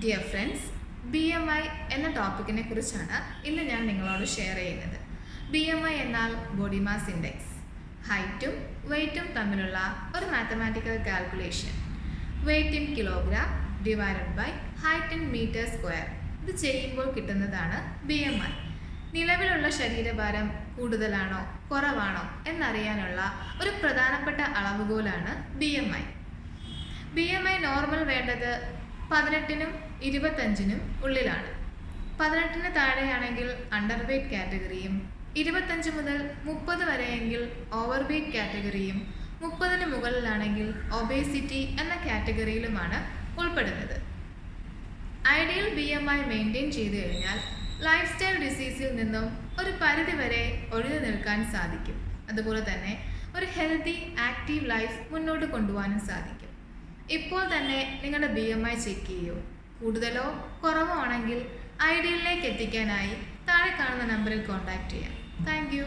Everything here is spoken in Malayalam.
ഡിയർ ഫ്രണ്ട്സ്, BMI എന്ന ടോപ്പിക്കിനെ കുറിച്ചാണ് ഇന്ന് ഞാൻ നിങ്ങളോട് ഷെയർ ചെയ്യുന്നത്. BMI എന്നാൽ ബോഡി മാസ് ഇൻഡെക്സ്, ഹൈറ്റും വെയ്റ്റും തമ്മിലുള്ള ഒരു mathematical calculation. Weight in kilogram divided by height in metre square. ഇത് ചെയ്യുമ്പോൾ കിട്ടുന്നതാണ് BMI. നിലവിലുള്ള ശരീരഭാരം കൂടുതലാണോ കുറവാണോ എന്നറിയാനുള്ള ഒരു പ്രധാനപ്പെട്ട അളവുകോലാണ് BMI. BMI നോർമൽ വേണ്ടത് 18നും 25നും ഉള്ളിലാണ്. 18ന് താഴെയാണെങ്കിൽ അണ്ടർ വെയ്റ്റ് കാറ്റഗറിയും 25 മുതൽ 30 വരെയെങ്കിൽ ഓവർ വെയ്റ്റ് കാറ്റഗറിയും 30ന് മുകളിലാണെങ്കിൽ ഒബേസിറ്റി എന്ന കാറ്റഗറിയിലുമാണ് ഉൾപ്പെടുന്നത്. ഐഡിയൽ BMI മെയിൻറ്റെയിൻ ചെയ്തു കഴിഞ്ഞാൽ ലൈഫ് സ്റ്റൈൽ ഡിസീസിൽ നിന്നും ഒരു പരിധിവരെ ഒഴിഞ്ഞു നിൽക്കാൻ സാധിക്കും. അതുപോലെ തന്നെ ഒരു ഹെൽത്തി ആക്റ്റീവ് ലൈഫ് മുന്നോട്ട് കൊണ്ടുപോകാനും സാധിക്കും. ഇപ്പോൾ തന്നെ നിങ്ങളുടെ BMI ചെക്ക് ചെയ്യൂ. കൂടുതലോ കുറവോ ആണെങ്കിൽ ഐഡിയലിലേക്ക് എത്തിക്കാനായി താഴെ കാണുന്ന നമ്പറിൽ കോൺടാക്റ്റ് ചെയ്യാം. Thank you.